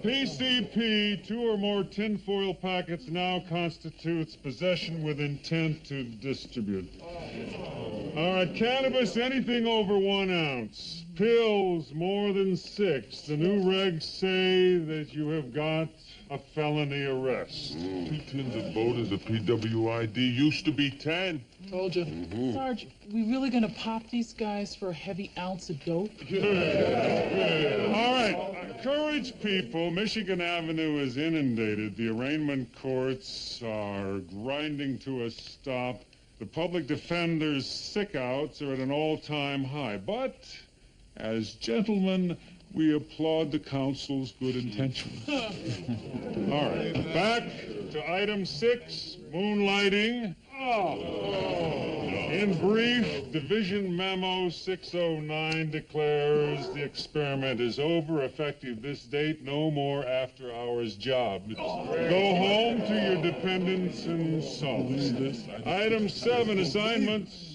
PCP, 2 or more tinfoil packets now constitutes possession with intent to distribute. All right, cannabis, anything over 1 ounce. Pills, more than 6. The new regs say that you have got a felony arrest. 2 tins of Bodas, a PWID, used to be 10. Told you. Sarge, we really gonna pop these guys for a heavy ounce of dope? All right, courage, people. Michigan Avenue is inundated. The arraignment courts are grinding to a stop. The public defender's sick-outs are at an all-time high. But, as gentlemen, we applaud the counsel's good intentions. All right, back to item 6, moonlighting. In brief, Division Memo 609 declares the experiment is over, effective this date, no more after-hours jobs. Go home to your dependents and solace. Item 7, assignments.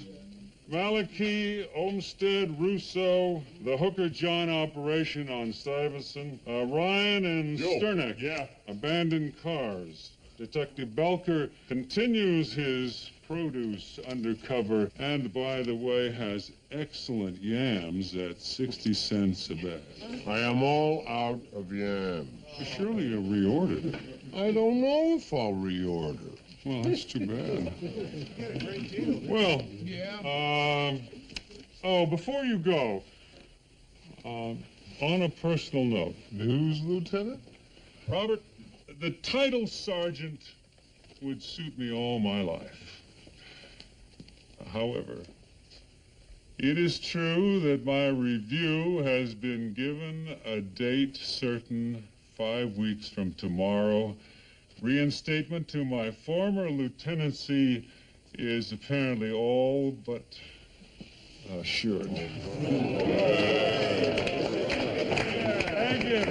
Malachi, Olmsted, Russo, the Hooker John operation on Stuyvesant, Ryan and Sternick, abandoned cars. Detective Belker continues his produce undercover and, by the way, has excellent yams at 60 cents a bag. I am all out of yams. Surely you reordered. I don't know if I'll reorder. Well, that's too bad. Well, before you go, on a personal note. News, Lieutenant? Robert, the title sergeant would suit me all my life. However, it is true that my review has been given a date certain 5 weeks from tomorrow. Reinstatement to my former lieutenancy is apparently all but assured. Thank you.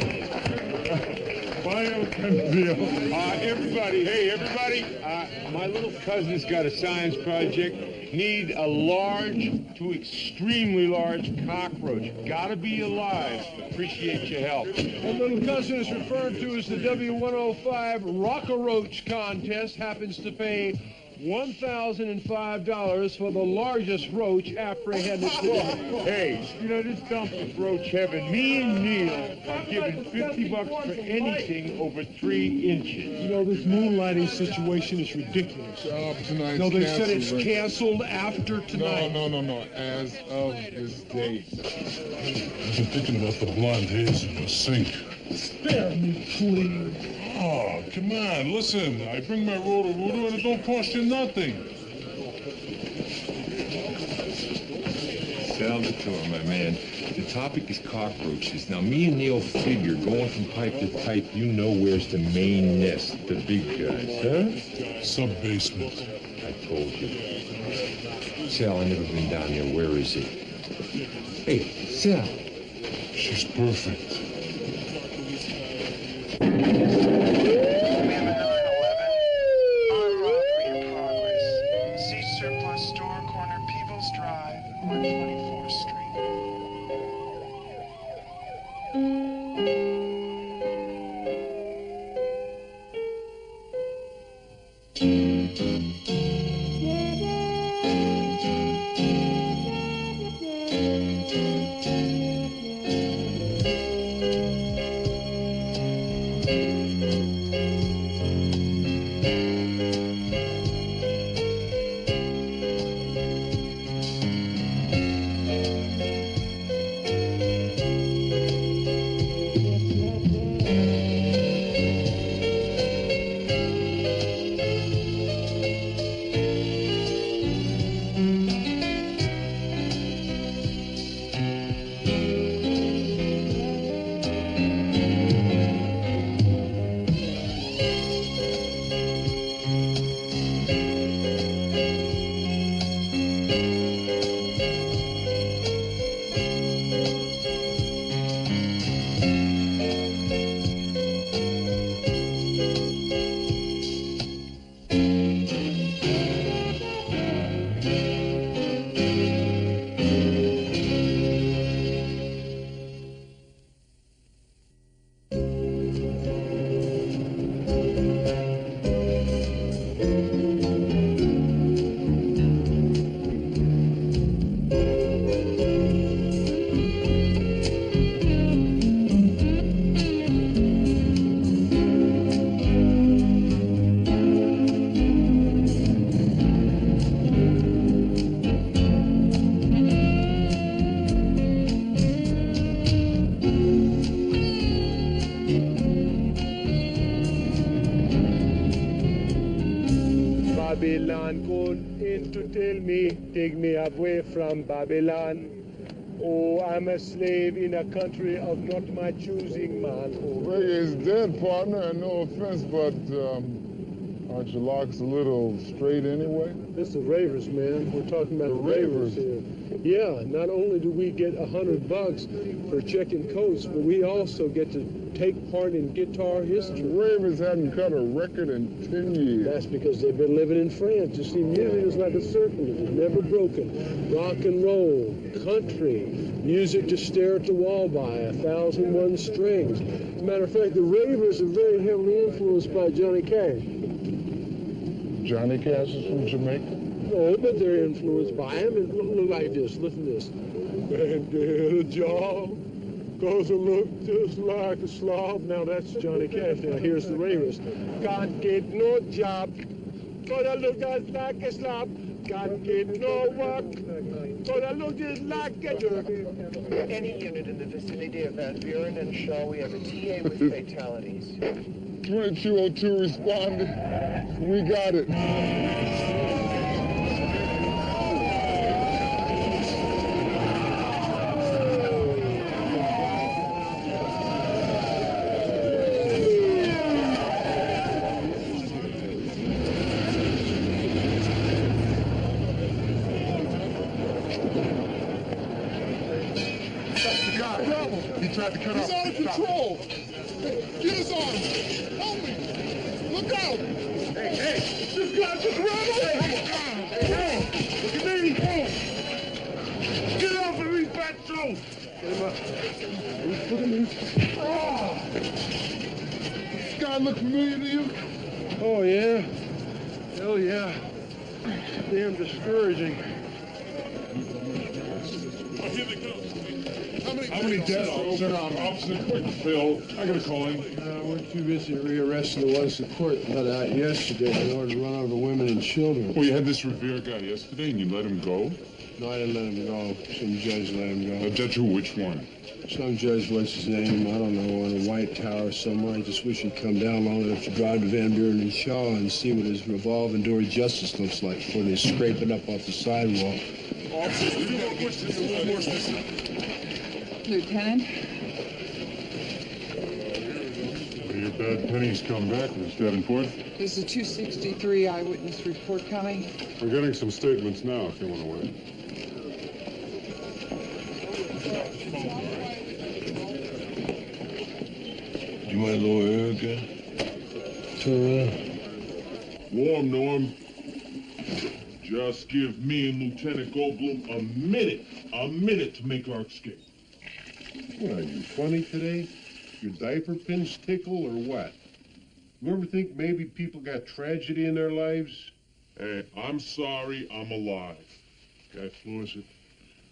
Everybody, my little cousin's got a science project. Need a large to extremely large cockroach. Gotta be alive. Appreciate your help. That little cousin is referred to as the W105 Rock-a-Roach contest. Happens to pay $1,005 for the largest roach apprehended today. Hey, this dump is roach heaven. Me and Neil are giving $50 for anything over 3 inches. This moonlighting situation is ridiculous. Tonight's No, they said it's canceled, canceled after tonight. No. As of this date. I'm thinking about the blonde hairs in the sink. Spare me, please. Oh, come on, listen. I bring my roto-rooter and it don't cost you nothing. Sound it to him, my man. The topic is cockroaches. Now, me and Neil figure, going from pipe to pipe, you know where's the main nest, the big guys, huh? Sub-basement. I told you. Sal, I've never been down there. Where is he? Hey, Sal. She's perfect. Babylon, going in to tell me, take me away from Babylon. Oh, I'm a slave in a country of not my choosing, man. Oh, Reggae is dead, partner, and no offense, but aren't your locks a little straight anyway? this is the Ravers, man. We're talking about the Ravers here. Yeah, not only do we get $100 for checking coats, but we also get to take part in guitar history. The Ravens hadn't cut a record in 10 years. That's because they've been living in France. You see, music is like a circle. It's never broken. Rock and roll, country, music to stare at the wall by, 1,001 strings. As a matter of fact, the Ravers are very heavily influenced by Johnny Cash. Johnny Cash is from Jamaica? No, but they're influenced by him. And look like this. Listen to this. And get a job, 'cause I look just like a slob. Now that's Johnny Cash. Now here's the Ravers. Can't get no job, 'cause I look just like a slob. Can't get no work, 'cause I look just like a jerk. Any unit in the vicinity of Van Buren and Shaw, we have a TA with fatalities. 2202 responded. We got it. He tried to cut off. He's out of control. Get his arms. Help me. Look out. Hey, this guy just ran away. Hey, look at me. Get off of me, fatso. Get him up. Look at me. This guy look familiar to you? Oh, yeah? Hell yeah. Damn discouraging. How many deaths, officer? Officer, quick, Phil. I gotta call him. We're too busy rearresting the ones the court let out yesterday in order to run over women and children. Well, you had this Revere guy yesterday, and you let him go? No, I didn't let him go. Some judge let him go. A judge who? Which one? Some judge, what's his name? I don't know, on a White Tower somewhere. I just wish he'd come down long enough to drive to Van Buren and Shaw and see what his revolving door of justice looks like before they scrape it up off the sidewalk. Officer, you don't push this a little more specific. Lieutenant? Your bad pennies come back. Is that important? There's a 263 eyewitness report coming. We're getting some statements now, if you want to wait. You might lower her again? Warm, Norm. Just give me and Lieutenant Goldblum a minute to make our escape. What, are you funny today? Your diaper pins tickle or what? You ever think maybe people got tragedy in their lives? Hey, I'm sorry I'm alive. Guy floors it.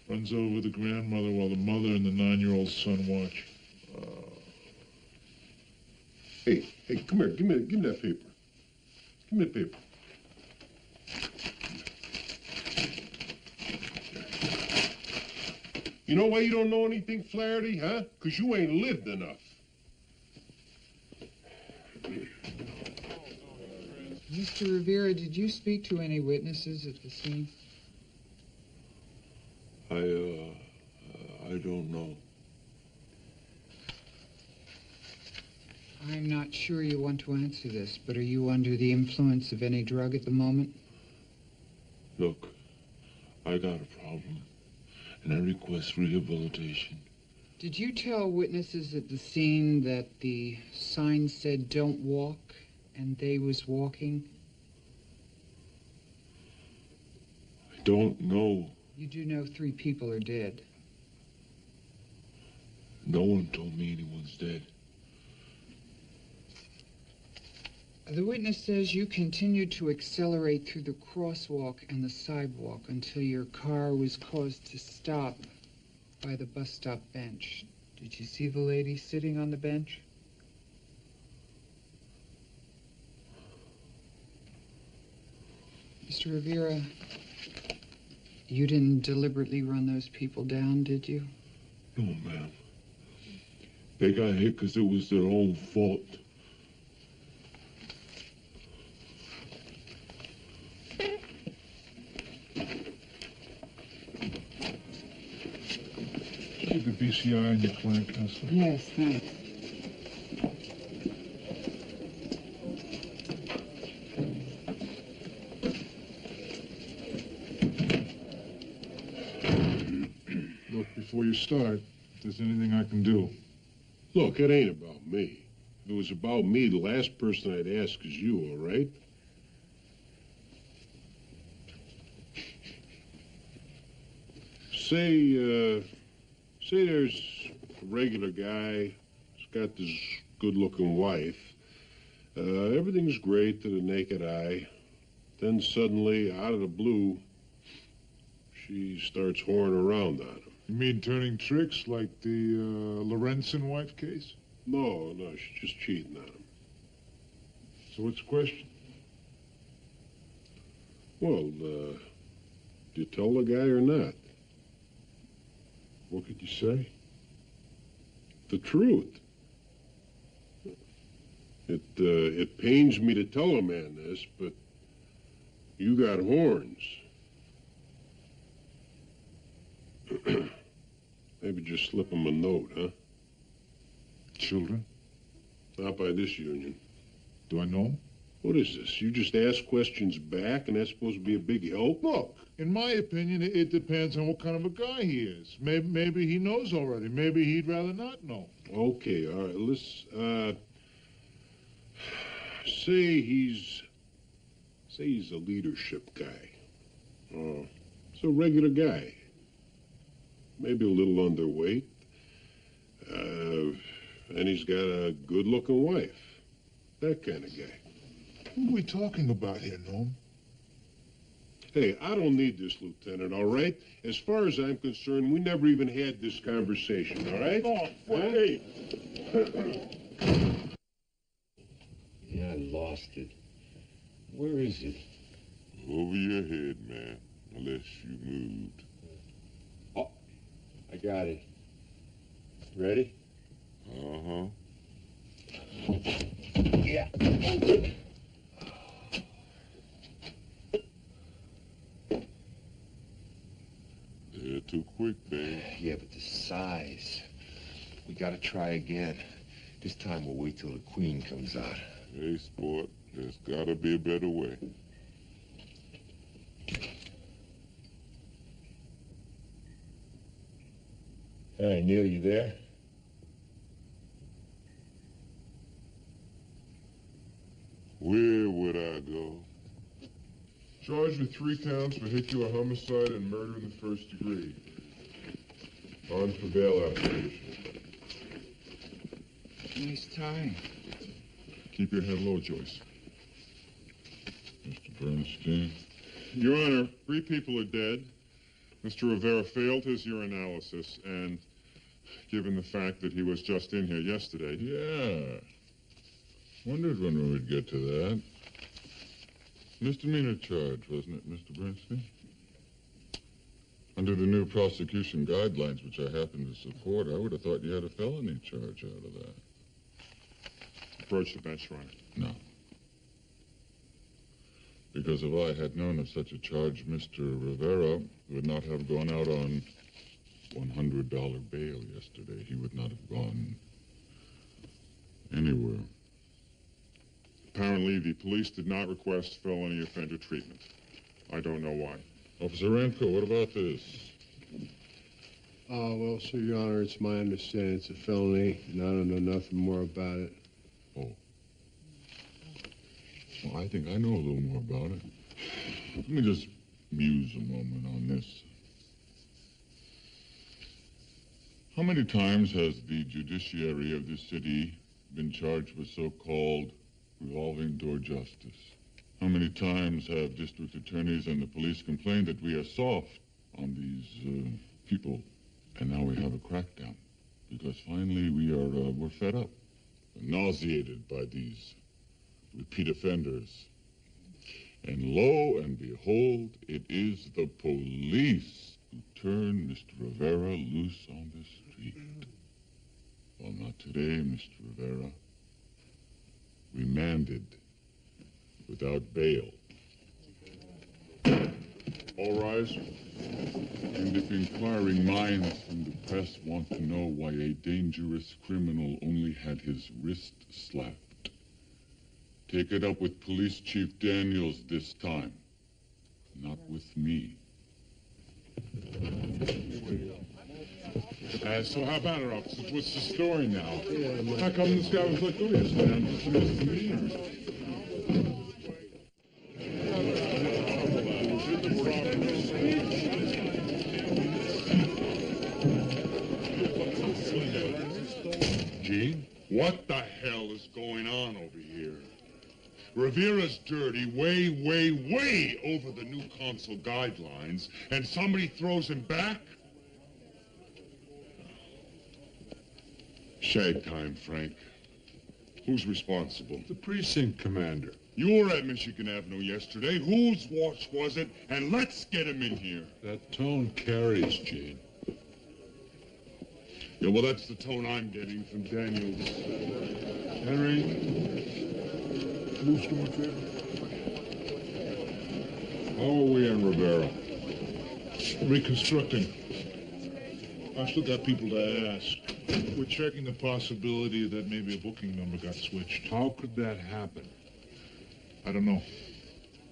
Runs over the grandmother while the mother and the 9-year-old son watch. Hey, come here. Give me that paper. Give me that paper. You know why you don't know anything, Flaherty, huh? Because you ain't lived enough. Mr. Rivera, did you speak to any witnesses at the scene? I don't know. I'm not sure you want to answer this, but are you under the influence of any drug at the moment? Look, I got a problem, and I request rehabilitation. Did you tell witnesses at the scene that the sign said "Don't walk" and they was walking? I don't know. You do know 3 people are dead. No one told me anyone's dead. The witness says you continued to accelerate through the crosswalk and the sidewalk until your car was caused to stop by the bus stop bench. Did you see the lady sitting on the bench? Mr. Rivera, you didn't deliberately run those people down, did you? No, ma'am. They got hit because it was their own fault. PCI in your client, Counselor? Yes, thanks. Look, before you start, if there's anything I can do. Look, it ain't about me. If it was about me, the last person I'd ask is you, all right? Say there's a regular guy, he's got this good-looking wife. Everything's great to the naked eye. Then suddenly, out of the blue, she starts whoring around on him. You mean turning tricks like the Lorenzen wife case? No, she's just cheating on him. So what's the question? Well, do you tell the guy or not? What could you say? The truth. It pains me to tell a man this, but you got horns. Maybe just slip him a note, huh? Children? Not by this union. Do I know him? What is this? You just ask questions back, and that's supposed to be a big help? Look, in my opinion, it depends on what kind of a guy he is. Maybe he knows already. Maybe he'd rather not know. Okay, all right. Let's say he's a leadership guy. He's a regular guy. Maybe a little underweight. And he's got a good-looking wife. That kind of guy. Who are we talking about here, Norm? Hey, I don't need this, Lieutenant, all right? As far as I'm concerned, we never even had this conversation, all right? Oh, well, hey. Yeah, I lost it. Where is it? Over your head, man, unless you moved. Oh, I got it. Ready? Uh-huh. Yeah. They're too quick, babe. Yeah, but the size. We gotta try again. This time we'll wait till the queen comes out. Hey, sport, there's gotta be a better way. Hey, Neil, you there? Where would I go? Charged with 3 counts for vehicular homicide and murder in the first degree. On for bail application. Nice tie. Keep your head low, Joyce. Mr. Bernstein. Your Honor, 3 people are dead. Mr. Rivera failed his urinalysis, and given the fact that he was just in here yesterday... Yeah. Wondered when we would get to that. Misdemeanor charge, wasn't it, Mr. Bernstein? Under the new prosecution guidelines, which I happen to support, I would have thought you had a felony charge out of that. Approach the bench, Your Honor. No. Because if I had known of such a charge, Mr. Rivera would not have gone out on $100 bail yesterday. He would not have gone anywhere. Apparently, the police did not request felony offender treatment. I don't know why. Officer Ranko, what about this? Well, sir, Your Honor, it's my understanding it's a felony, and I don't know nothing more about it. Oh. Well, I think I know a little more about it. Let me just muse a moment on this. How many times has the judiciary of this city been charged with so-called revolving door justice? How many times have district attorneys and the police complained that we are soft on these people? And now we have a crackdown because finally we're fed up, nauseated by these repeat offenders. And lo and behold, it is the police who turn Mr. Rivera loose on the street. Well, not today, Mr. Rivera. Remanded without bail. All rise. And if inquiring minds from the press want to know why a dangerous criminal only had his wrist slapped, take it up with Police Chief Daniels this time, not with me. So how about it, officers? What's the story now? How come this guy was let go yesterday on just a misdemeanor? Gene? What the hell is going on over here? Rivera's dirty way over the new council guidelines, and somebody throws him back? Shag time, Frank. Who's responsible? The precinct commander. You were at Michigan Avenue yesterday. Whose watch was it? And let's get him in here. That tone carries, Gene. Yeah, well, that's the tone I'm getting from Daniels. Henry, move to my favor. How are we in Rivera? Reconstructing. I still got people to ask. We're checking the possibility that maybe a booking number got switched. How could that happen? I don't know.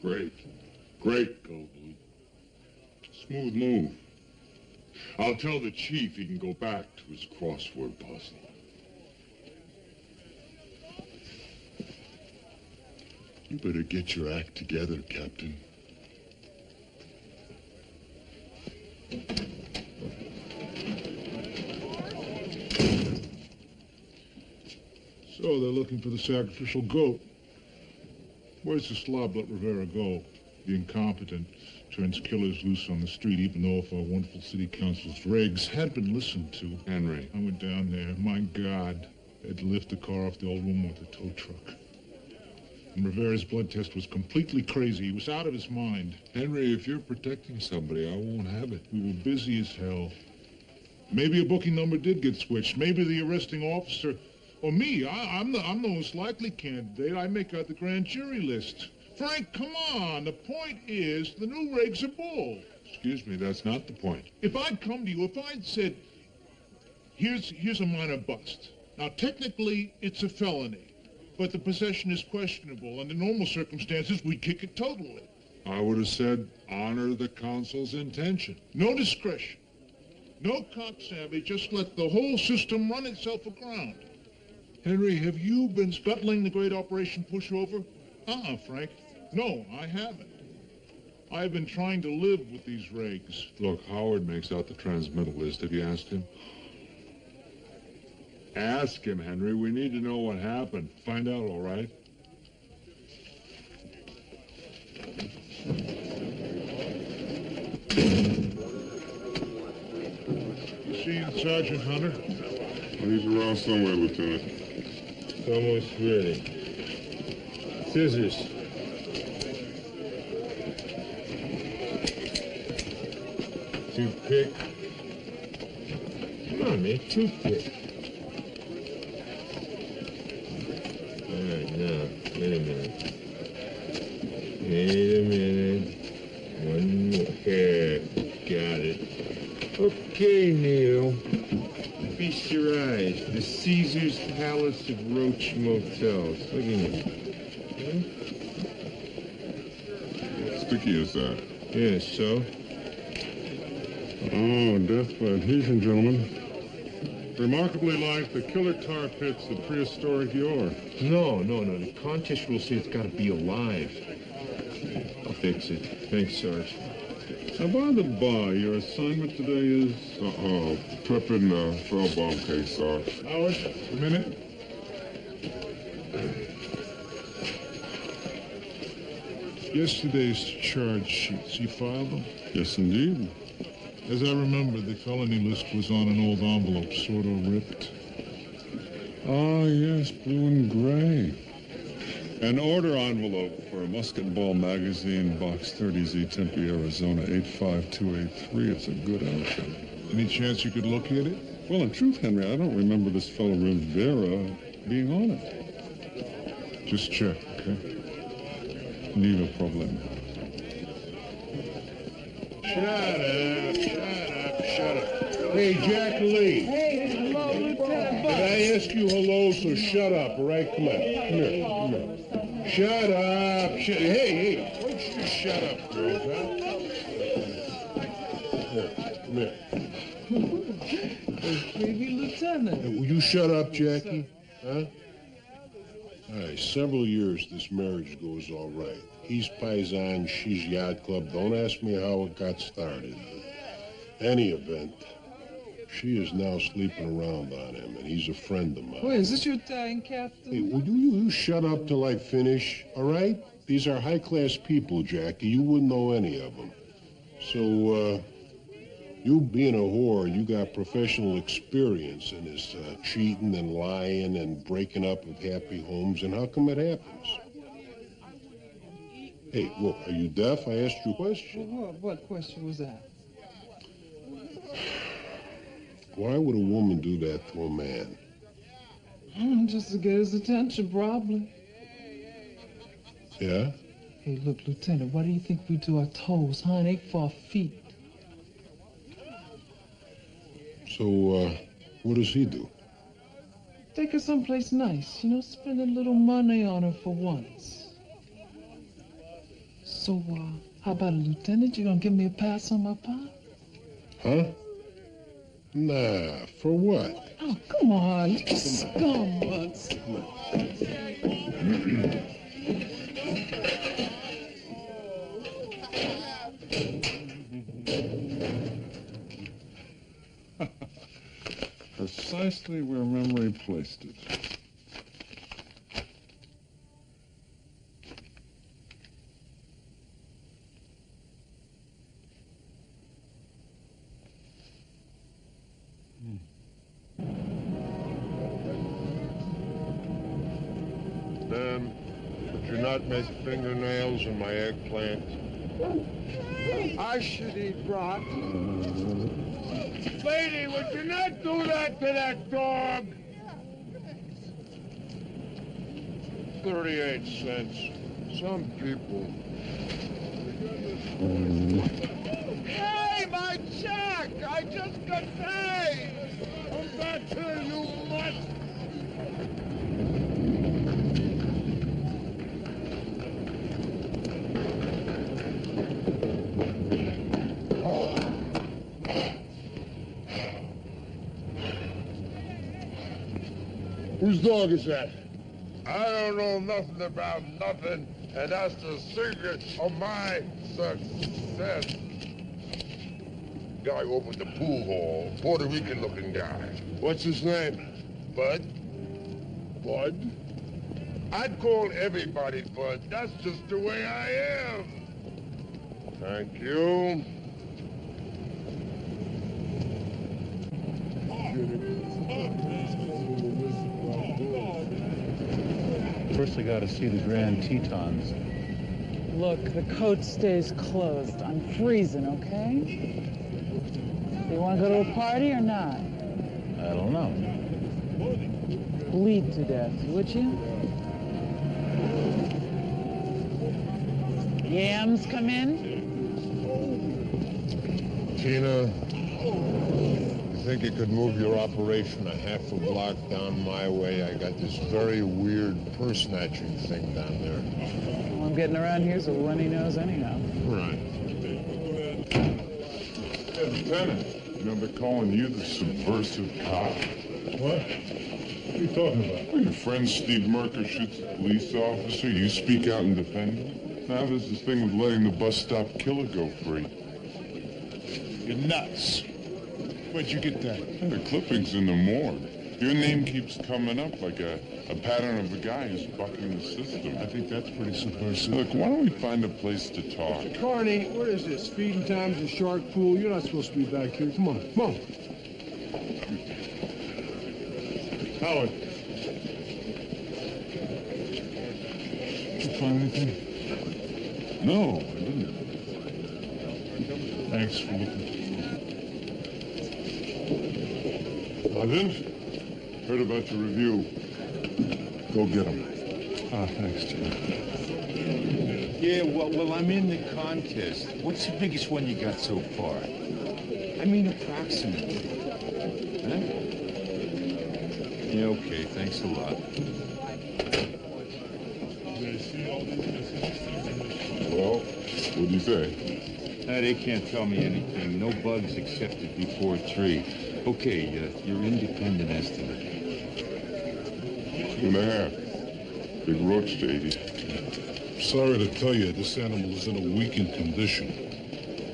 Great. Great, Goldblum. Smooth move. I'll tell the chief he can go back to his crossword puzzle. You better get your act together, Captain. So they're looking for the sacrificial goat. Where's the slob let Rivera go? The incompetent turns killers loose on the street, even though if our wonderful city council's regs had been listened to. Henry. I went down there. My God, they had to lift the car off the old woman with a tow truck. And Rivera's blood test was completely crazy. He was out of his mind. Henry, if you're protecting somebody, I won't have it. We were busy as hell. Maybe a booking number did get switched. Maybe the arresting officer... Or me, I'm the most likely candidate. I make out the grand jury list. Frank, come on. The point is, the new regs are bull. Excuse me, that's not the point. If I'd come to you, if I'd said, here's a minor bust. Now, technically, it's a felony, but the possession is questionable. Under normal circumstances, we'd kick it totally. I would have said, honor the council's intention. No discretion. No cock-savvy, just let the whole system run itself aground. Henry, have you been scuttling the great Operation Pushover? Frank. No, I haven't. I've been trying to live with these regs. Look, Howard makes out the transmittal list. Have you asked him? Ask him, Henry. We need to know what happened. Find out, all right? You seen Sergeant Hunter? He's around somewhere, Lieutenant. It's almost ready. Scissors. Toothpick. Come on, man, toothpick. All right, now, wait a minute. Wait a minute. One more. Here, got it. Okay, Neil. Feast your eyes. The Caesar's Palace of Roach Motels. Look at me. How sticky is that? Yeah, so? Oh, death by adhesion, gentlemen. Remarkably like the killer tar pits of prehistoric yore. No. The contest rule says it's got to be alive. I'll fix it. Thanks, Sarge. Now, by the by, your assignment today is... Prepping the fell bomb case, sir. Howard, a minute. Yesterday's charge sheets, you filed them? Yes, indeed. As I remember, the felony list was on an old envelope, sort of ripped. Ah, yes, blue and gray. An order envelope for a musket ball magazine, Box 30Z, Tempe, Arizona, 85283. It's a good outfit. Any chance you could locate it? Well, in truth, Henry, I don't remember this fellow Rivera being on it. Just check, okay? Neither problem. Shut up. Hey, Jack Lee. Hey, hello, Lieutenant Buck. Did I ask you hello, so shut up, all right? Come on. Come here. Shut up. Hey, why don't you just shut up, girls, huh? Come here. Baby Lieutenant. Hey, will you shut up, Jackie? Huh? All right, several years this marriage goes all right. He's Paisan, she's Yacht Club. Don't ask me how it got started. Any event, she is now sleeping around on him, and he's a friend of mine. Wait, is this your Italian captain? Hey, will you shut up till I finish, all right? These are high-class people, Jackie. You wouldn't know any of them. So, you being a whore, you got professional experience in this cheating and lying and breaking up of happy homes, and how come it happens? Hey, look, are you deaf? I asked you a question. What question was that? Why would a woman do that to a man? Just to get his attention, probably. Yeah? Hey, look, Lieutenant, what do you think we do our toes, huh? It ain't for our feet. So, what does he do? Take her someplace nice, spend a little money on her for once. So, how about it, Lieutenant? You gonna give me a pass on my part? Huh? Nah, for what? Oh, come on, you scumbugs. Precisely where memory placed it. Ma'am, could you not make fingernails in my eggplant? I should eat broth. Lady, would you not do that to that dog? 38 cents. Some people. Hey, my check! I just got paid! Come back here, you mutt! Whose dog is that? I don't know nothing about nothing, and that's the secret of my success. Guy opened the pool hall, Puerto Rican-looking guy. What's his name? Bud? Bud? I'd call everybody Bud. That's just the way I am. Thank you. First, I gotta see the Grand Tetons. Look, the coach stays closed. I'm freezing, okay? You want to go to a party or not? I don't know. Bleed to death, would you? Yams come in? Tina, you think you could move your operation a half a block down my way? I got this very weird purse-snatching thing down there. Well, I'm getting around here's a runny nose anyhow. Right. Hey, Lieutenant, they're calling you the subversive cop. What? What are you talking about? Well, your friend Steve Merker shoots a police officer. You speak out and defend him. Now there's this thing with letting the bus stop killer go free. You're nuts. Where'd you get that? Yeah, the clippings in the morgue. Your name keeps coming up like a pattern of a guy who's bucking the system. I think that's pretty subversive. Look, why don't we find a place to talk? Carney, what is this? Feeding times a shark pool? You're not supposed to be back here. Come on, come on. Howard. Did you find anything? No, I didn't. Thanks for looking. Nothing? Heard about your review. Go get him. Oh, thanks, Jim. Yeah, well, I'm in the contest. What's the biggest one you got so far? I mean, approximately. Huh? Yeah, okay, thanks a lot. Well, what'd you say? They can't tell me anything. No bugs accepted before 3. Okay, your independent estimate. 2.5. Big roach to 80. Sorry to tell you, this animal is in a weakened condition.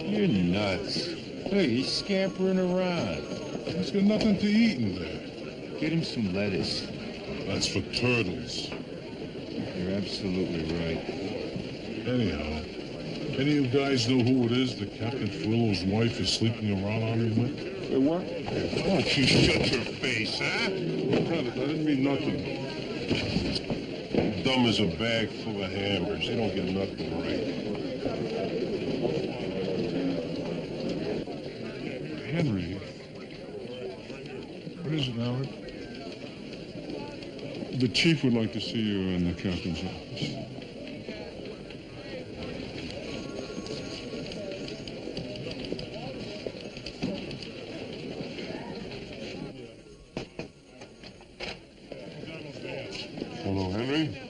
You're nuts. Hey, he's scampering around. He's got nothing to eat in there. Get him some lettuce. That's for turtles. You're absolutely right. Anyhow, any of you guys know who it is that Captain Furillo's wife is sleeping around on him with? Hey, what? Why don't you shut your face, huh? Lieutenant, I didn't mean nothing. Dumb as a bag full of hammers. They don't get nothing right. Henry. What is it, Howard? The chief would like to see you in the captain's office. Hello, Henry.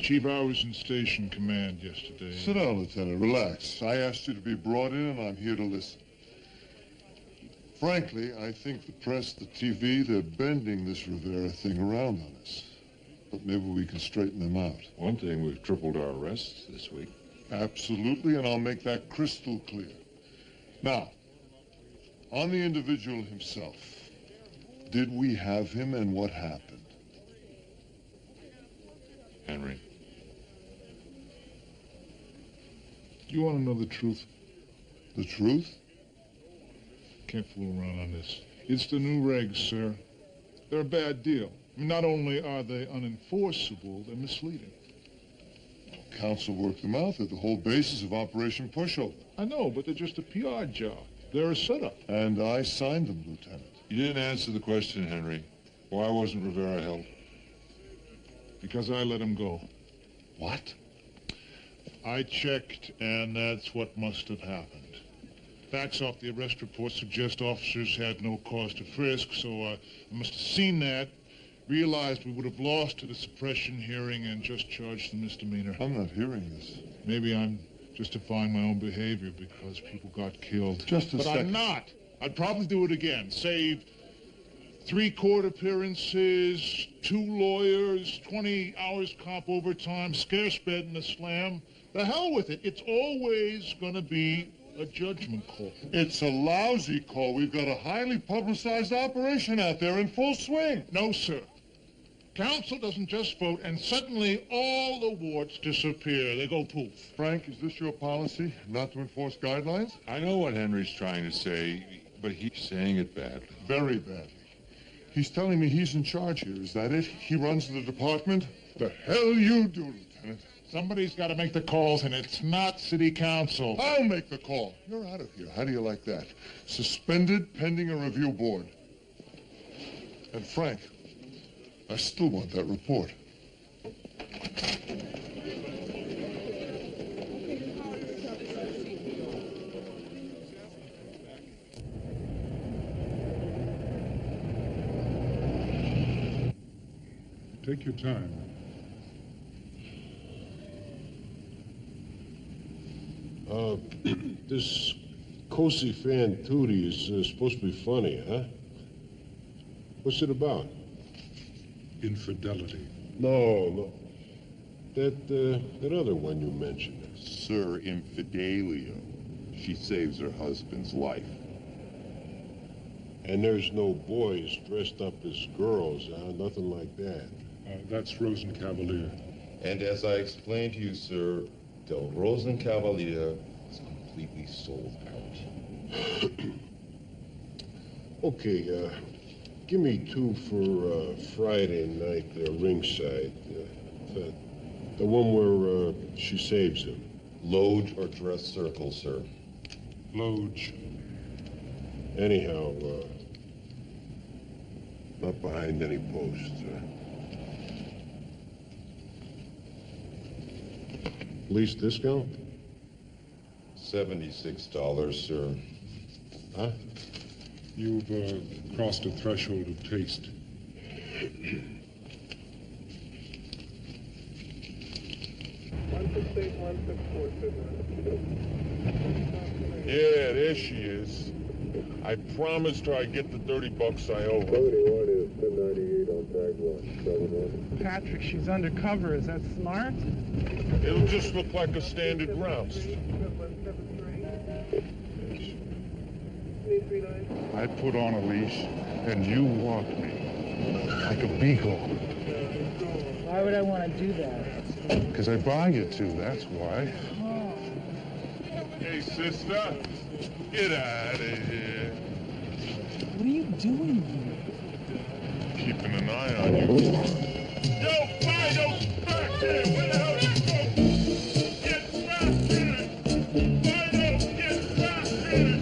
Chief, I was in station command yesterday. Sit down, Lieutenant. Relax. I asked you to be brought in, and I'm here to listen. Frankly, I think the press, the TV, they're bending this Rivera thing around on us. But maybe we can straighten them out. One thing, we've tripled our arrests this week. Absolutely, and I'll make that crystal clear. Now, on the individual himself, did we have him and what happened? Henry. You want to know the truth? The truth? Can't fool around on this. It's the new regs, sir. They're a bad deal. I mean, not only are they unenforceable, they're misleading. Council worked them out. They're the whole basis of Operation Pushover. I know, but they're just a PR job. They're a setup. And I signed them, Lieutenant. You didn't answer the question, Henry. Why wasn't Rivera held? Because I let him go. What? I checked, and that's what must have happened. Facts off the arrest report suggest officers had no cause to frisk, so I must have seen that, realized we would have lost to the suppression hearing, and just charged the misdemeanor. I'm not hearing this. Maybe I'm justifying my own behavior because people got killed. Just a but second. I'm not. I'd probably do it again. Save 3 court appearances, 2 lawyers, 20 hours comp overtime, scarce bed in the slam. The hell with it. It's always going to be a judgment call. It's a lousy call. We've got a highly publicized operation out there in full swing. No, sir. Council doesn't just vote, and suddenly all the warts disappear. They go poof. Frank, is this your policy, not to enforce guidelines? I know what Henry's trying to say, but he's saying it badly. Very badly. He's telling me he's in charge here. Is that it? He runs the department? The hell you do, Lieutenant. Somebody's got to make the calls, and it's not city council. I'll make the call. You're out of here. How do you like that? Suspended pending a review board. And Frank, I still want that report. Take your time. This Cosi fan Tootie is supposed to be funny, huh? What's it about? Infidelity. No. That other one you mentioned. Sir Infidelio. She saves her husband's life. And there's no boys dressed up as girls, nothing like that. That's Roachenkavalier. And as I explained to you, sir, Del Roachenkavalier is completely sold out. Okay, give me 2 for Friday night there, ringside. The one where she saves him. Loge or dress circle, sir? Loge. Anyhow, not behind any posts. Police discount? $76, sir. Huh? You've crossed a threshold of taste. Yeah, there she is. I promised her I'd get the $30 I owe her. 71 is 1098 on tag 1. 71. Patrick, she's undercover. Is that smart? It'll just look like a standard rouse. I put on a leash, and you walk me like a beagle. Why would I want to do that? Because I buy you to, that's why. Oh. Hey, sister, get out of here. What are you doing here? Keeping an eye on you. Yo, Fido's back there! Where the hell did you go? Get back here! Fido, get back here!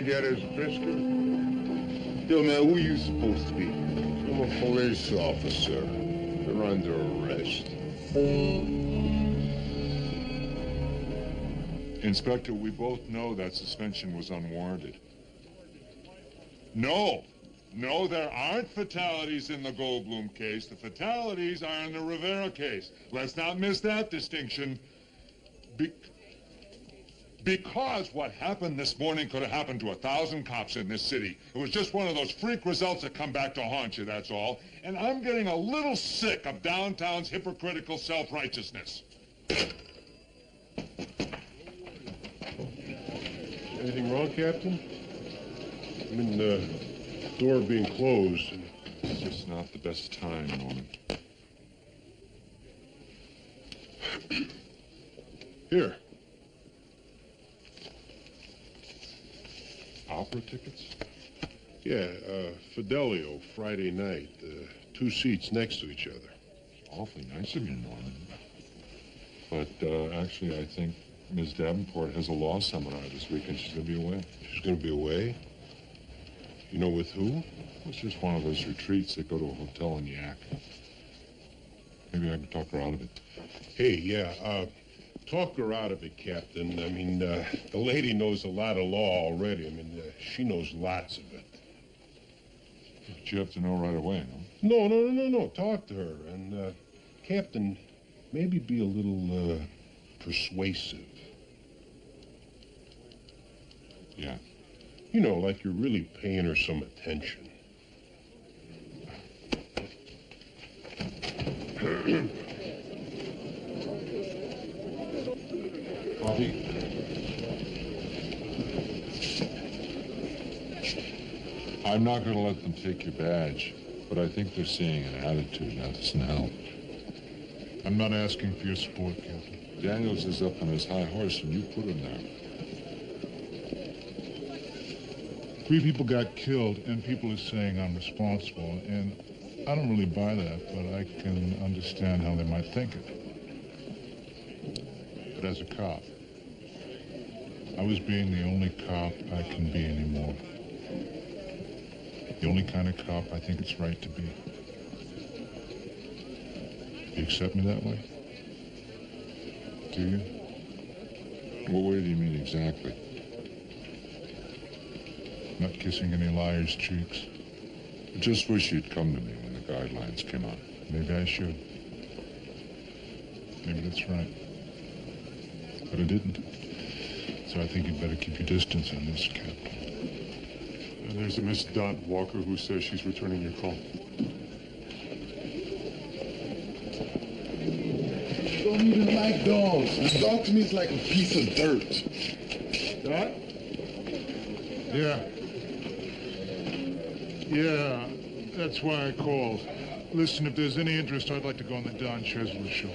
Get his biscuit? Yo, man, who you supposed to be? I'm a police officer. You're under arrest. Inspector, we both know that suspension was unwarranted. No, there aren't fatalities in the Goldblum case. The fatalities are in the Rivera case. Let's not miss that distinction. Because what happened this morning could have happened to 1,000 cops in this city. It was just one of those freak results that come back to haunt you, that's all. And I'm getting a little sick of downtown's hypocritical self-righteousness. Anything wrong, Captain? I mean, the door being closed. It's just not the best time, Norman. Here. Opera tickets? Yeah, Fidelio, Friday night. 2 seats next to each other. Awfully nice of you, Norman. But actually, I think Ms. Davenport has a law seminar this week, and she's going to be away. She's going to be away? You know with who? It's just one of those retreats that go to a hotel in Yak. Maybe I can talk her out of it. Hey, yeah, talk her out of it, Captain. I mean, the lady knows a lot of law already. I mean, she knows lots of it. But you have to know right away, no? No. Talk to her. And, Captain, maybe be a little, persuasive. Yeah. You know, like you're really paying her some attention. Coffee? I'm not going to let them take your badge, but I think they're seeing an attitude that doesn't help. I'm not asking for your support, Captain. Daniels is up on his high horse, and you put him there. 3 people got killed, and people are saying I'm responsible, and I don't really buy that, but I can understand how they might think it. But as a cop, I was being the only cop I can be anymore. The only kind of cop I think it's right to be. You accept me that way? Do you? What way do you mean exactly? Not kissing any liars' cheeks. I just wish you'd come to me when the guidelines came out. Maybe I should. Maybe that's right. But I didn't. So I think you'd better keep your distance on this, Captain. There's a Miss Dot Walker who says she's returning your call. Don't even like dogs. A dog to me is like a piece of dirt. Dot? Yeah, that's why I called. Listen, if there's any interest, I'd like to go on the Don Chesley show.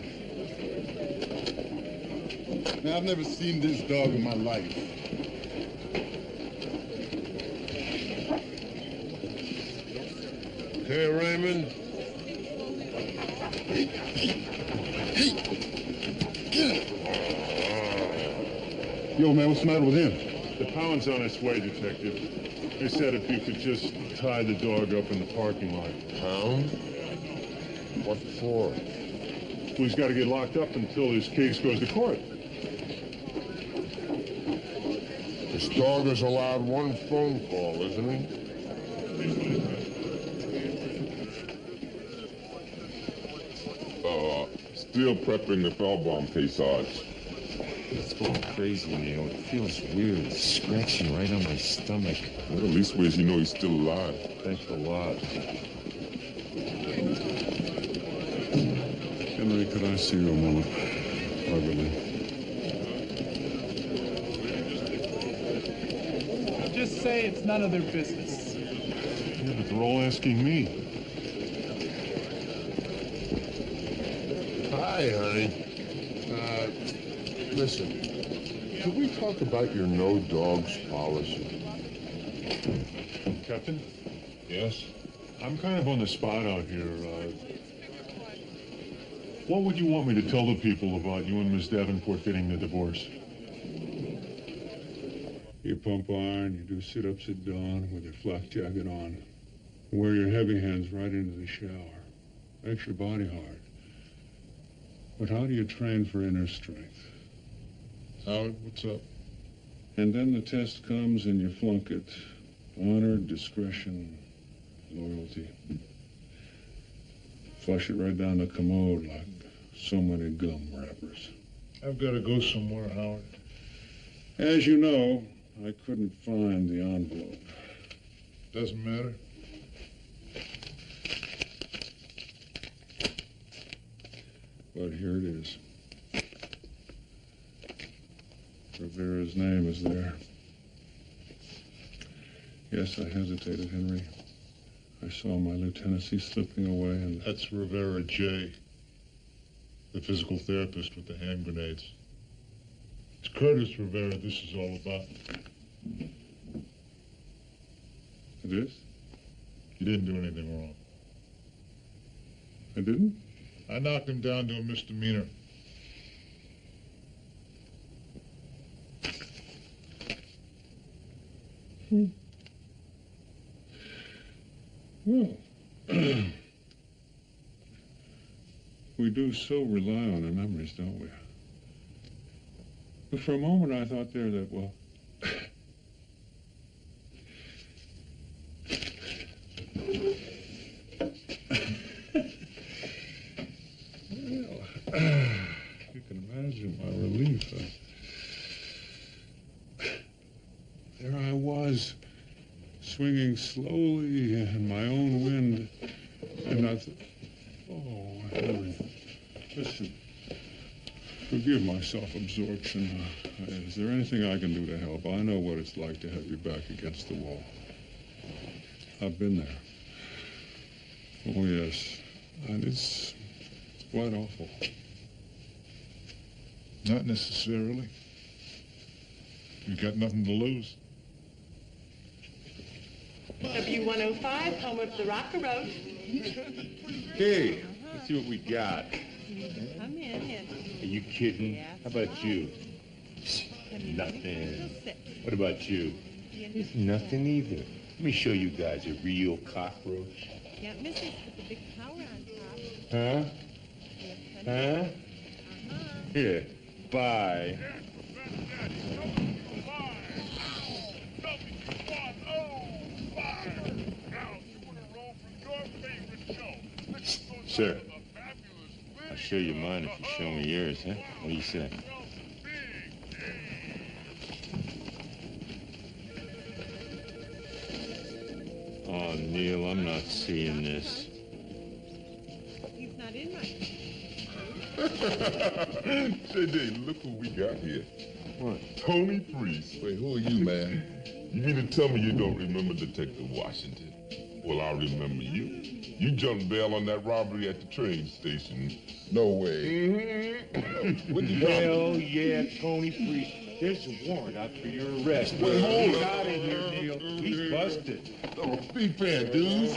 Now, I've never seen this dog in my life. Hey, Raymond. Yo, man, what's the matter with him? The pound's on its way, Detective. They said if you could just tie the dog up in the parking lot. Pound? What for? Well, he's got to get locked up until his case goes to court. This dog is allowed one phone call, isn't he? Still prepping the foul bomb case, Sarge. It's going crazy, Neil. It feels weird. It's scratching right on my stomach. Well, at least ways you know he's still alive. Thanks a lot. Henry, could I see you a moment? Privately. Just say it's none of their business. Yeah, but they're all asking me. Hi, honey. Listen, could we talk about your no dogs policy? Captain? Yes? I'm kind of on the spot out here. What would you want me to tell the people about you and Miss Davenport getting the divorce? You pump iron, you do sit-ups at dawn with your flak jacket on. You wear your heavy hands right into the shower. Makes your body hard. But how do you train for inner strength? Howard, what's up? And then the test comes and you flunk it. Honor, discretion, loyalty. Flush it right down the commode like so many gum wrappers. I've got to go somewhere, Howard. As you know, I couldn't find the envelope. Doesn't matter. But here it is. Rivera's name is there. Yes, I hesitated, Henry. I saw my lieutenancy slipping away and... That's Rivera J., the physical therapist with the hand grenades. It's Curtis Rivera this is all about. It is? You didn't do anything wrong. I didn't? I knocked him down to a misdemeanor. Well, we do so rely on our memories, don't we? But for a moment I thought there that, well, you can imagine my relief. There I was, swinging slowly in my own wind, and I thought, oh, Henry, listen, forgive my self-absorption. Is there anything I can do to help? I know what it's like to have your back against the wall. I've been there. Oh, yes, and it's quite awful. Not necessarily. You've got nothing to lose. W105, home of the Rocker Roach. Hey, let's see what we got. Come in. Are you kidding? How about you? Nothing. What about you? It's nothing either. Let me show you guys a real cockroach. Yeah, Mrs. with the big power on top. Huh? Huh? Here, bye. Sir, I'll show you mine if you show me yours, huh? What do you say? Oh, Neil, I'm not seeing this. He's not in my... Say, Dave, look what we got here. What? Tony Priest. Wait, who are you, man? You mean to tell me you don't remember Detective Washington? Well, I remember you. You jumped bail on that robbery at the train station. No way. What did you Hell yeah, Tony Freeze. There's a warrant out for your arrest. Wait, hold Get up. out of here, Neil. He's busted. Oh, big fan, dudes.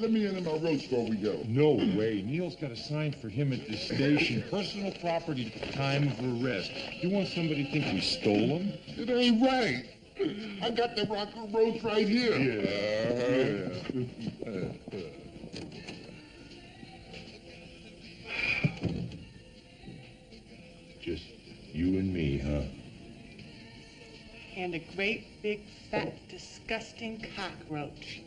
Let me in my roach before we go. No way. Neil's got a sign for him at the station. Personal property at the time of arrest. You want somebody to think we stole him? It ain't right. I got the rocker roach right here. Just you and me, huh? And a great, big, fat, disgusting cockroach.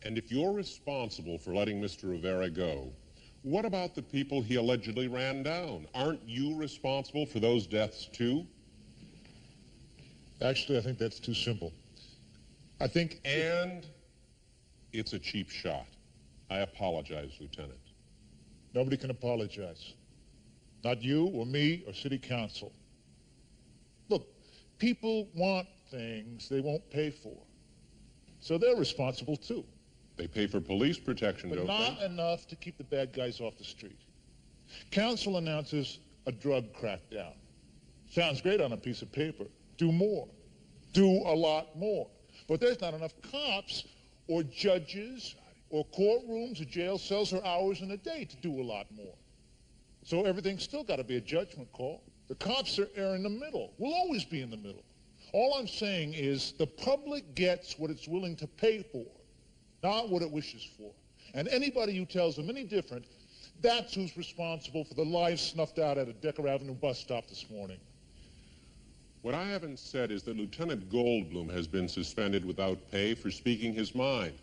And if you're responsible for letting Mr. Rivera go, what about the people he allegedly ran down? Aren't you responsible for those deaths too? Actually, I think that's too simple. I think... And it's a cheap shot. I apologize, Lieutenant. Nobody can apologize. Not you or me or city council. Look, people want things they won't pay for. So they're responsible too. They pay for police protection, But don't not they? enough to keep the bad guys off the street. Council announces a drug crackdown. Sounds great on a piece of paper. Do more. Do a lot more. But there's not enough cops or judges or courtrooms or jail cells or hours in a day to do a lot more. So everything's still got to be a judgment call. The cops are in the middle. We'll always be in the middle. All I'm saying is the public gets what it's willing to pay for, not what it wishes for. And anybody who tells them any different, that's who's responsible for the lives snuffed out at a Decker Avenue bus stop this morning. What I haven't said is that Lieutenant Goldblum has been suspended without pay for speaking his mind,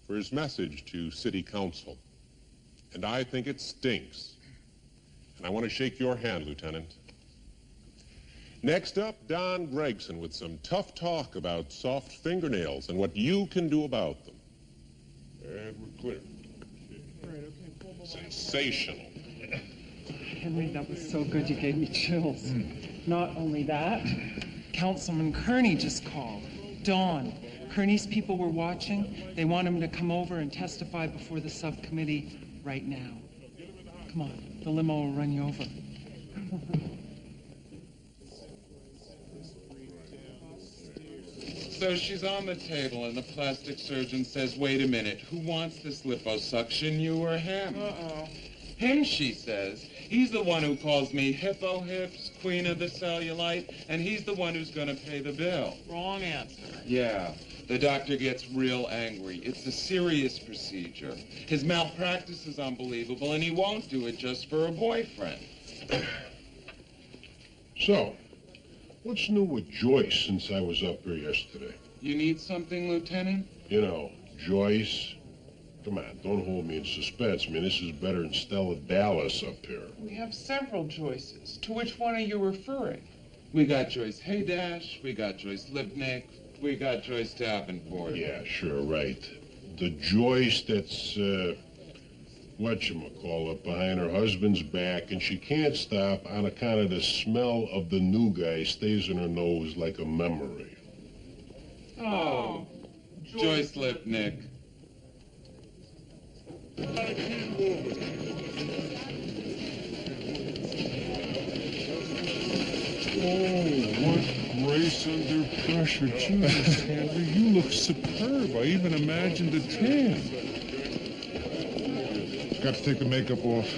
for his message to City Council. And I think it stinks. And I want to shake your hand, Lieutenant. Next up, Don Gregson with some tough talk about soft fingernails and what you can do about them. And we're clear. Sensational. Henry, that was so good you gave me chills. Not only that, Councilman Kearney just called. Dawn. Kearney's people were watching. They want him to come over and testify before the subcommittee right now. Come on, the limo will run you over. So she's on the table, and the plastic surgeon says, wait a minute, who wants this liposuction, you or him? Uh-oh. Him, she says. He's the one who calls me hippo hips, queen of the cellulite, and he's the one who's going to pay the bill. Wrong answer. Yeah, the doctor gets real angry. It's a serious procedure. His malpractice is unbelievable, and he won't do it just for a boyfriend. So, what's new with Joyce since I was up here yesterday? You need something, Lieutenant? You know, Joyce. Come on, don't hold me in suspense. I mean, this is better than Stella Dallas up here. We have several Joyces. To which one are you referring? We got Joyce Haydash, we got Joyce Lipnick, we got Joyce Davenport. Yeah, sure, right. The Joyce that's, whatchamacallit, behind her husband's back, and she can't stop on account of the smell of the new guy stays in her nose like a memory. Oh, Joyce Lipnick. Oh, what grace under pressure. Jesus, Henry, you look superb. I even imagined a tan. Got to take the makeup off.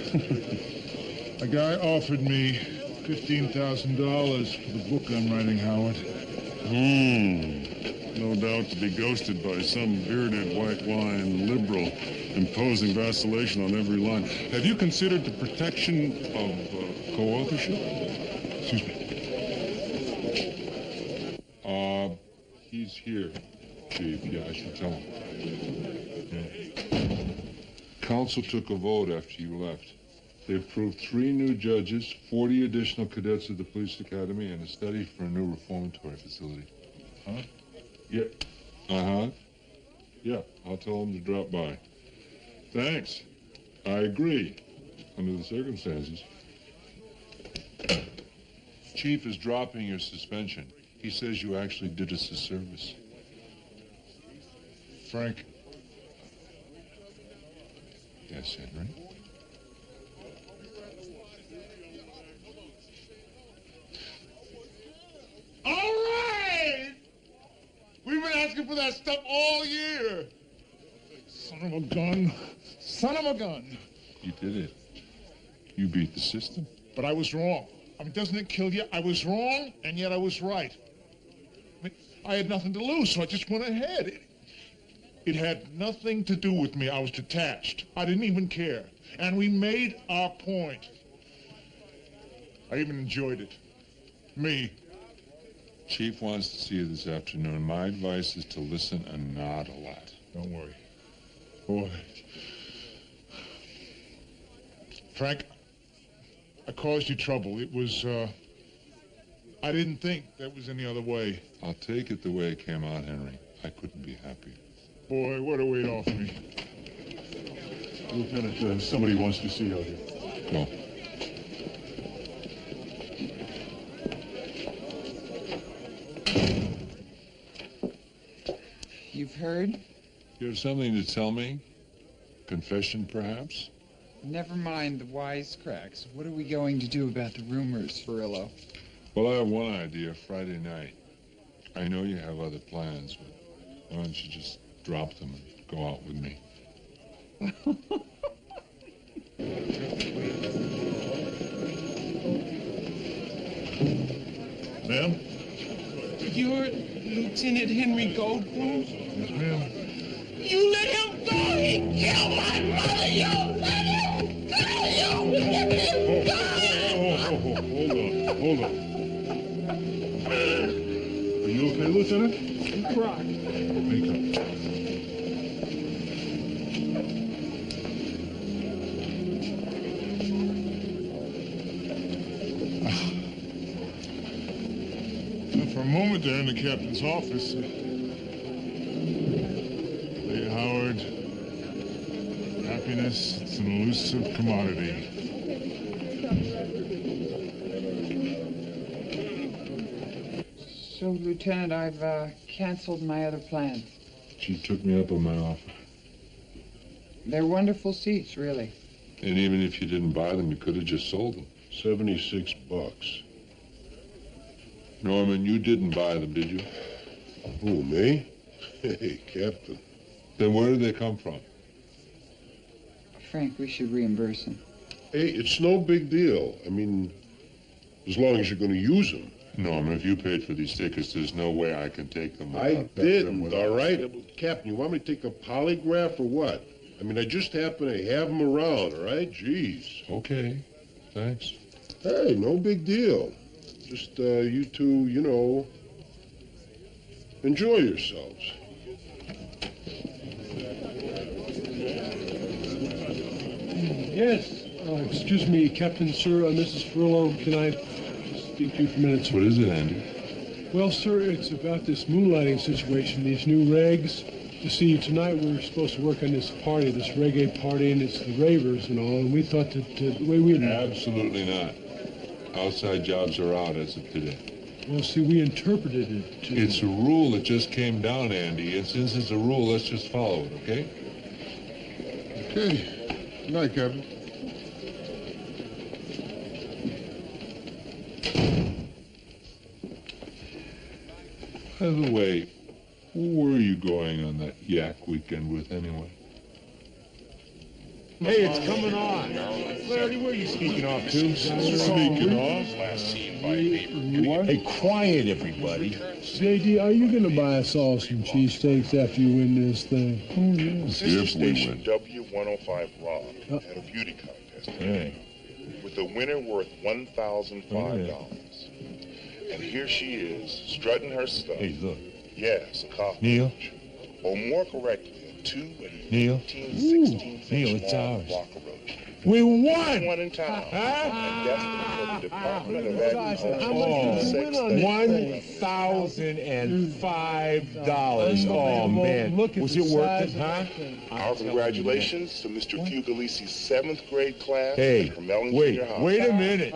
A guy offered me $15,000 for the book I'm writing, Howard. No doubt to be ghosted by some bearded white wine liberal imposing vacillation on every line. Have you considered the protection of co-authorship? Excuse me. He's here, Chief. Yeah, I should tell him. Council took a vote after you left. They approved 3 new judges, 40 additional cadets at the police academy, and a study for a new reformatory facility. Huh? Yeah. Uh-huh. Yeah, I'll tell them to drop by. Thanks. I agree, under the circumstances. Chief is dropping your suspension. He says you actually did us a service. Frank. Yes, Henry? All right! We've been asking for that stuff all year. Son of a gun. Son of a gun. You did it. You beat the system. But I was wrong. I mean, doesn't it kill you? I was wrong, and yet I was right. I mean, I had nothing to lose, so I just went ahead. It had nothing to do with me. I was detached. I didn't even care. And we made our point. I even enjoyed it. Me. Chief wants to see you this afternoon. My advice is to listen and nod a lot. Don't worry. Boy. Frank, I caused you trouble. It was, I didn't think there was any other way. I'll take it the way it came out, Henry. I couldn't be happier. Boy, what a weight off me. Lieutenant, somebody wants to see you out here. Go. You've heard? You have something to tell me? Confession, perhaps? Never mind the wisecracks. What are we going to do about the rumors, Furillo? Well, I have one idea, Friday night. I know you have other plans, but why don't you just drop them and go out with me? Ma'am? You're Lieutenant Henry Goldblum? Yes, ma'am. You let him go! He killed my mother! You let him go! You let him go! Hold on. Are you okay, Lieutenant? Brock. Wake up. For a moment there in the captain's office, Lady Howard, happiness, it's an elusive commodity. So, Lieutenant, I've canceled my other plans. She took me up on my offer. They're wonderful seats, really. And even if you didn't buy them, you could have just sold them. $76. Norman, you didn't buy them, did you? Who, me? Hey, Captain. Then where did they come from? Frank, we should reimburse him. Hey, it's no big deal. I mean, as long as you're going to use them. Norman, if you paid for these tickets, there's no way I can take them. I didn't, all right? Captain, you want me to take a polygraph or what? I mean, I just happen to have them around, all right? Jeez. Okay, thanks. Hey, no big deal. Just, you two, you know, enjoy yourselves. Yes. Excuse me, Captain, sir, Mrs. Furillo, can I speak to you for a minute, sir? What is it, Andy? Well, sir, it's about this moonlighting situation, these new regs. You see, tonight we were supposed to work on this party, this reggae party, and it's the ravers and all, and we thought that the way we... Absolutely not. Outside jobs are out as of today. Well, see, we interpreted it to... It's a rule that just came down, Andy, and since it's a rule, let's just follow it, okay? Okay. Good night, Captain. By the way, who were you going on that yak weekend with anyway? Hey, it's coming on. Larry, where are you speaking off to? Speaking of? Last seen by paper. Hey, quiet, everybody. JD, are you going to buy us all some cheesesteaks after you win this thing? Oh, yes. This is station W105 Rock at a beauty contest with a winner worth $1,005. And here she is, strutting her stuff. Hey, look. Yes, a cockroach. Neil? Or more correctly, a 2 Neil? 16 Neil, it's ours. rockroach. We won! One in town. Huh? And that's because the Department of Agriculture $1,005. Oh, man. Was it worth it, huh? Our congratulations to Mr. Fugalisi's 7th grade class Hey, from Mellon wait Junior High. a minute.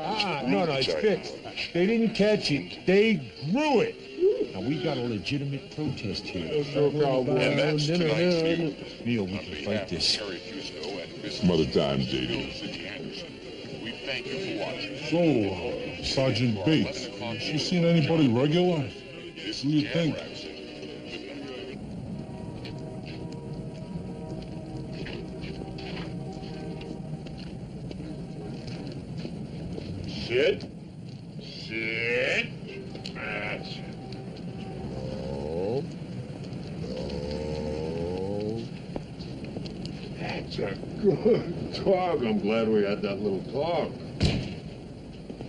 No, it's fixed. They didn't catch it. They grew it. Now, we got a legitimate protest here. And that's tonight's view. Neil, we can fight this. Some other time, JD. We thank you for watching. So, Sergeant Bates, you seen anybody regular? What do you think? Sit. Sit. That's it. That's a good talk. I'm glad we had that little talk.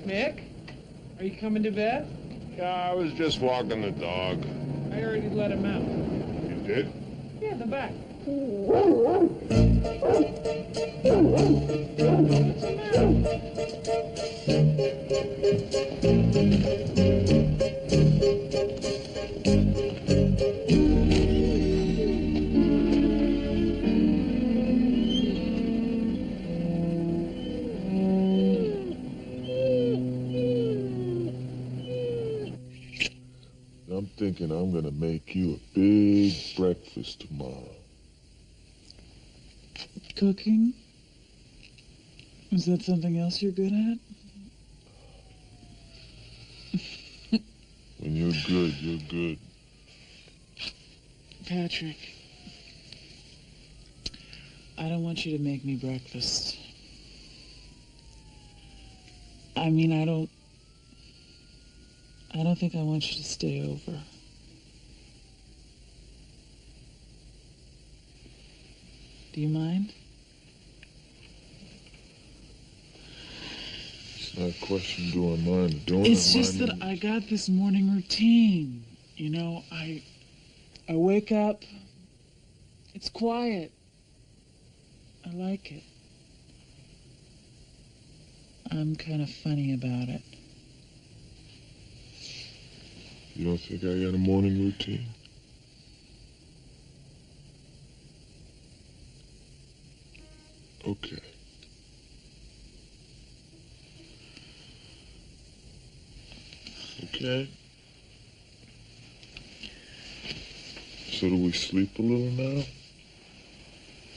Mick, are you coming to bed? Yeah, I was just walking the dog. I already let him out. You did? Yeah, the back. I'm thinking I'm gonna make you a big breakfast tomorrow. Cooking? Is that something else you're good at? When you're good, you're good. Patrick, I don't want you to make me breakfast. I mean, I don't think I want you to stay over. Do you mind? It's not a question, do I mind or don't It's I just mind? that I got this morning routine. You know, I wake up, it's quiet. I like it. I'm kind of funny about it. You don't think I got a morning routine? Okay. Okay. So do we sleep a little now?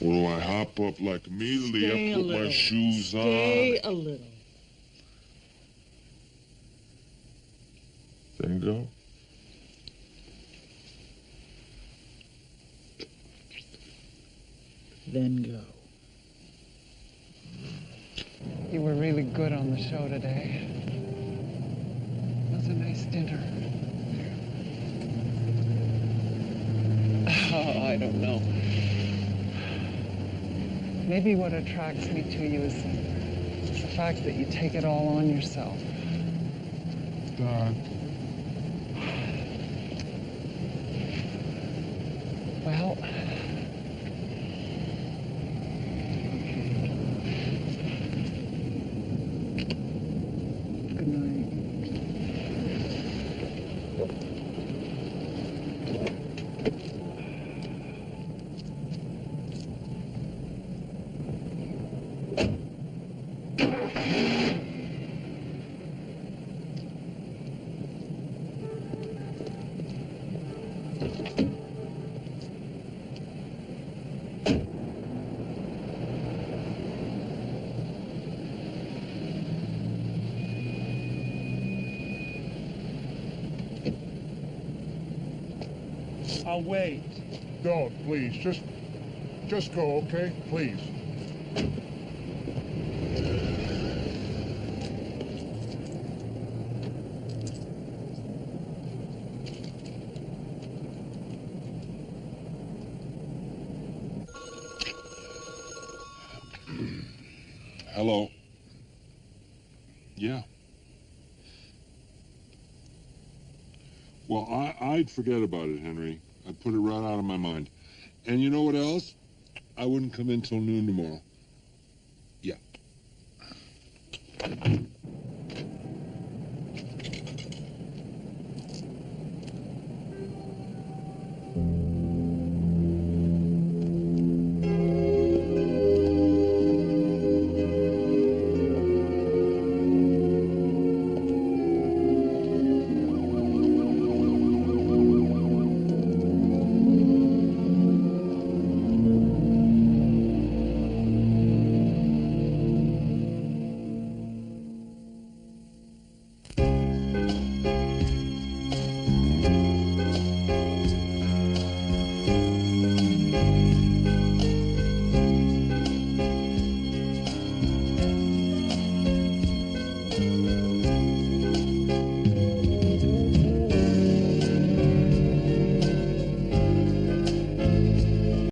Or do I hop up like immediately Stay I a put my little. shoes on? Stay a little. Then go? Then go. You were really good on the show today. It was a nice dinner. Oh, I don't know. Maybe what attracts me to you is the fact that you take it all on yourself. Well, good night. I'll wait. Don't, please. Just go, okay? Please. Hello. Yeah. Well, I'd forget about it, Henry. I'd put it right out of my mind. And you know what else? I wouldn't come in till noon tomorrow. Yeah.